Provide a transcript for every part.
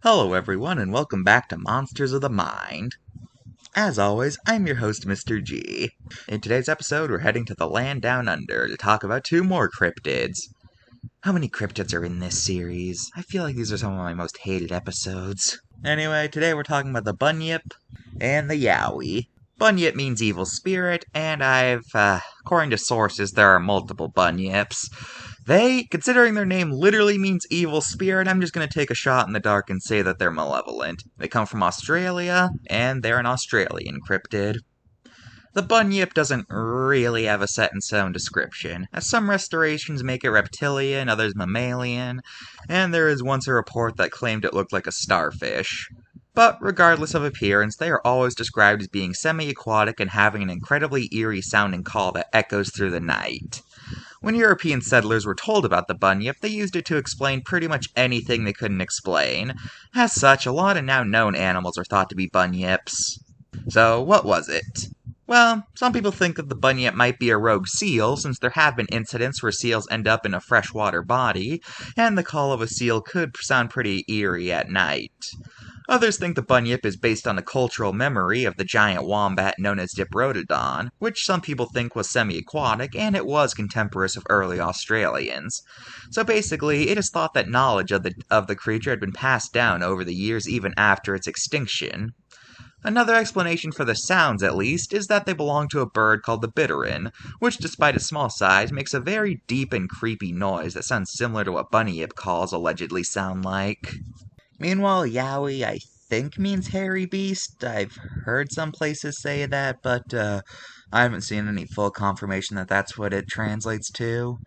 Hello everyone and welcome back to Monsters of the Mind. As always, I'm your host Mr.G. In today's episode, we're heading to the land down under to talk about two more cryptids. How many cryptids are in this series? I feel like these are some of my most hated episodes. Anyway, today we're talking about the Bunyip and the Yowie. Bunyip means evil spirit, and according to sources, there are multiple Bunyips. Considering their name literally means evil spirit, I'm just gonna take a shot in the dark and say that they're malevolent. They come from Australia, and they're an Australian cryptid. The Bunyip doesn't really have a set-in-stone description, as some restorations make it reptilian, others mammalian, and there is once a report that claimed it looked like a starfish. But regardless of appearance, they are always described as being semi-aquatic and having an incredibly eerie-sounding call that echoes through the night. When European settlers were told about the Bunyip, they used it to explain pretty much anything they couldn't explain. As such, a lot of now known animals are thought to be Bunyips. So, what was it? Well, some people think that the Bunyip might be a rogue seal, since there have been incidents where seals end up in a freshwater body, and the call of a seal could sound pretty eerie at night. Others think the Bunyip is based on a cultural memory of the giant wombat known as Diprotodon, which some people think was semi-aquatic, and it was contemporaries of early Australians. So basically, it is thought that knowledge of the creature had been passed down over the years even after its extinction. Another explanation for the sounds, at least, is that they belong to a bird called the bittern, which despite its small size makes a very deep and creepy noise that sounds similar to what Bunyip calls allegedly sound like. Meanwhile, Yowie, I think, means hairy beast. I've heard some places say that, but I haven't seen any full confirmation that that's what it translates to.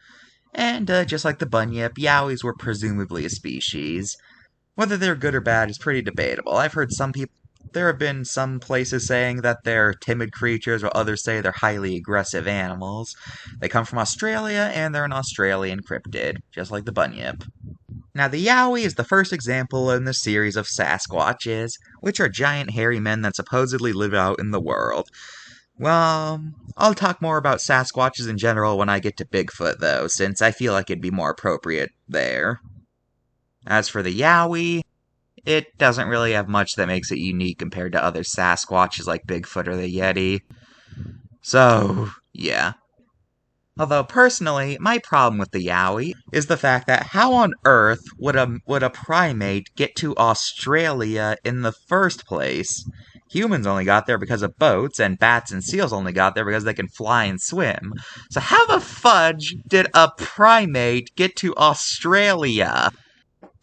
And just like the Bunyip, Yowies were presumably a species. Whether they're good or bad is pretty debatable. There have been some places saying that they're timid creatures, while others say they're highly aggressive animals. They come from Australia, and they're an Australian cryptid, just like the Bunyip. Now, the Yowie is the first example in the series of Sasquatches, which are giant hairy men that supposedly live out in the world. Well, I'll talk more about Sasquatches in general when I get to Bigfoot, though, since I feel like it'd be more appropriate there. As for the Yowie, it doesn't really have much that makes it unique compared to other Sasquatches like Bigfoot or the Yeti. So, yeah. Although, personally, my problem with the Yowie is the fact that how on earth would a primate get to Australia in the first place? Humans only got there because of boats, and bats and seals only got there because they can fly and swim. So how the fudge did a primate get to Australia?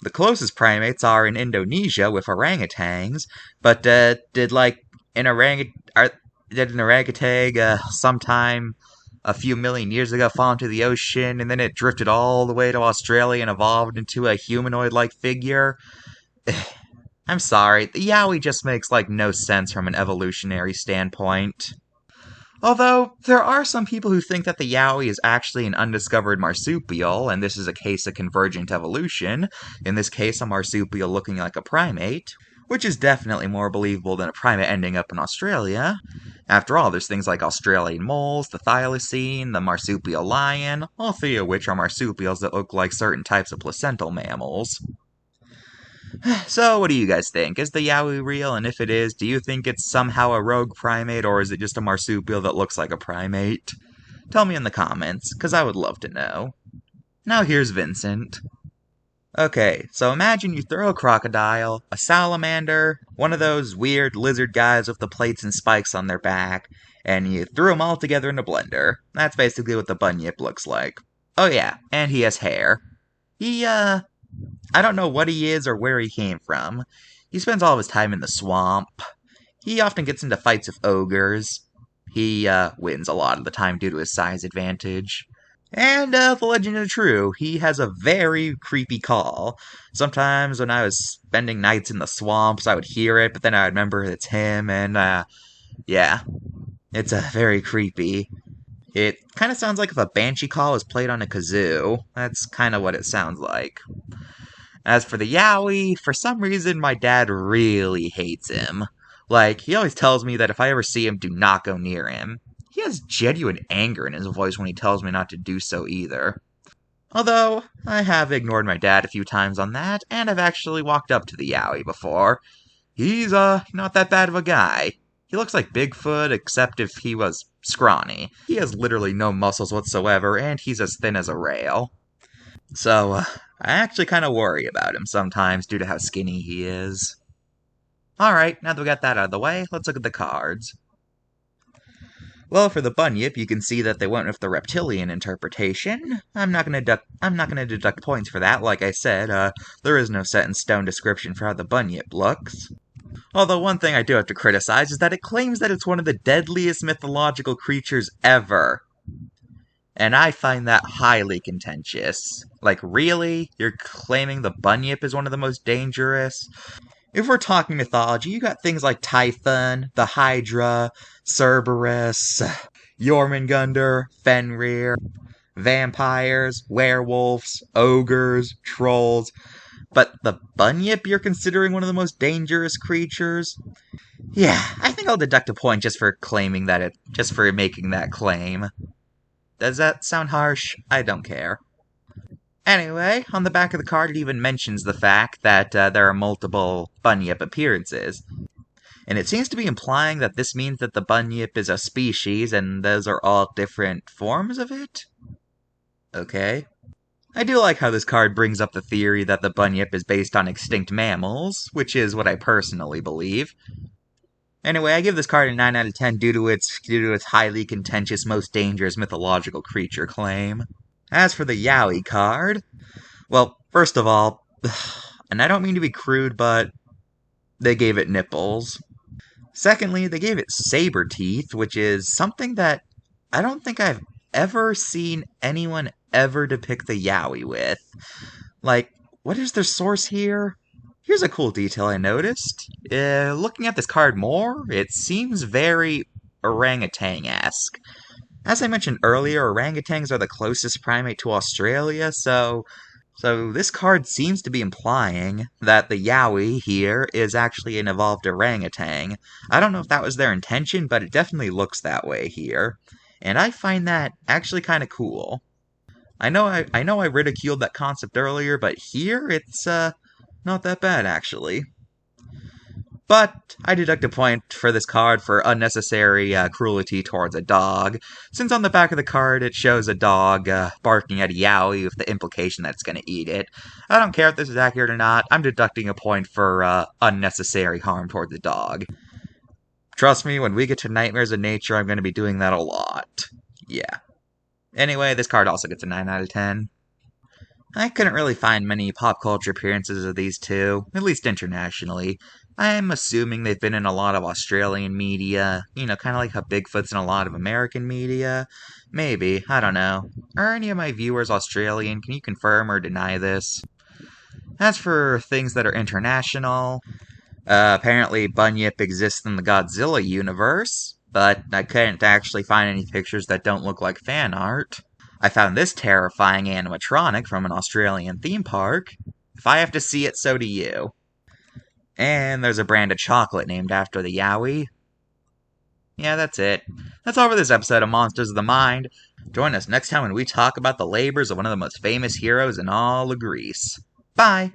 The closest primates are in Indonesia with orangutans, but did an orangutan sometime a few million years ago fall into the ocean, and then it drifted all the way to Australia and evolved into a humanoid-like figure? I'm sorry, the Yowie just makes no sense from an evolutionary standpoint. Although, there are some people who think that the Yowie is actually an undiscovered marsupial, and this is a case of convergent evolution, in this case a marsupial looking like a primate, which is definitely more believable than a primate ending up in Australia. After all, there's things like Australian moles, the thylacine, the marsupial lion, all three of which are marsupials that look like certain types of placental mammals. So, what do you guys think? Is the Yowie real? And if it is, do you think it's somehow a rogue primate, or is it just a marsupial that looks like a primate? Tell me in the comments, because I would love to know. Now here's Vincent. Okay, so imagine you throw a crocodile, a salamander, one of those weird lizard guys with the plates and spikes on their back, and you threw them all together in a blender. That's basically what the Bunyip looks like. Oh yeah, and he has hair. I don't know what he is or where he came from. He spends all of his time in the swamp. He often gets into fights with ogres. He wins a lot of the time due to his size advantage. And the legend is true, he has a very creepy call. Sometimes when I was spending nights in the swamps, I would hear it, but then I would remember it's him, and yeah. It's very creepy. It kind of sounds like if a banshee call was played on a kazoo. That's kind of what it sounds like. As for the Yowie, for some reason my dad really hates him. He always tells me that if I ever see him, do not go near him. He has genuine anger in his voice when he tells me not to do so either. Although, I have ignored my dad a few times on that, and I've actually walked up to the Yowie before. He's, not that bad of a guy. He looks like Bigfoot, except if he was scrawny. He has literally no muscles whatsoever, and he's as thin as a rail. So, I actually kind of worry about him sometimes due to how skinny he is. Alright, now that we got that out of the way, let's look at the cards. Well, for the Bunyip, you can see that they went with the reptilian interpretation. I'm not gonna deduct points for that. Like I said, there is no set in stone description for how the Bunyip looks. Although one thing I do have to criticize is that it claims that it's one of the deadliest mythological creatures ever. And I find that highly contentious. Like, really? You're claiming the Bunyip is one of the most dangerous? If we're talking mythology, you got things like Typhon, the Hydra, Cerberus, Jormungandr, Fenrir, vampires, werewolves, ogres, trolls. But the Bunyip you're considering one of the most dangerous creatures? Yeah, I think I'll deduct a point just for making that claim. Does that sound harsh? I don't care. Anyway, on the back of the card it even mentions the fact that there are multiple Bunyip appearances. And it seems to be implying that this means that the Bunyip is a species and those are all different forms of it? Okay. I do like how this card brings up the theory that the Bunyip is based on extinct mammals, which is what I personally believe. Anyway, I give this card a 9 out of 10 due to its highly contentious, most dangerous mythological creature claim. As for the Yowie card, well, first of all, and I don't mean to be crude, but they gave it nipples. Secondly, they gave it saber teeth, which is something that I don't think I've ever seen anyone ever depict the Yowie with. Like, what is their source here? Here's a cool detail I noticed. Looking at this card more, it seems very orangutan-esque. As I mentioned earlier, orangutans are the closest primate to Australia, so this card seems to be implying that the Yowie here is actually an evolved orangutan. I don't know if that was their intention, but it definitely looks that way here. And I find that actually kind of cool. I know I ridiculed that concept earlier, but here it's not that bad actually. But I deduct a point for this card for unnecessary cruelty towards a dog, since on the back of the card it shows a dog barking at a Yowie with the implication that it's going to eat it. I don't care if this is accurate or not, I'm deducting a point for unnecessary harm towards the dog. Trust me, when we get to Nightmares of Nature, I'm going to be doing that a lot. Yeah. Anyway, this card also gets a 9 out of 10. I couldn't really find many pop culture appearances of these two, at least internationally. I'm assuming they've been in a lot of Australian media, kind of like how Bigfoot's in a lot of American media. Maybe, I don't know. Are any of my viewers Australian? Can you confirm or deny this? As for things that are international, apparently Bunyip exists in the Godzilla universe, but I couldn't actually find any pictures that don't look like fan art. I found this terrifying animatronic from an Australian theme park. If I have to see it, so do you. And there's a brand of chocolate named after the Yowie. Yeah, that's it. That's all for this episode of Monsters of the Mind. Join us next time when we talk about the labors of one of the most famous heroes in all of Greece. Bye!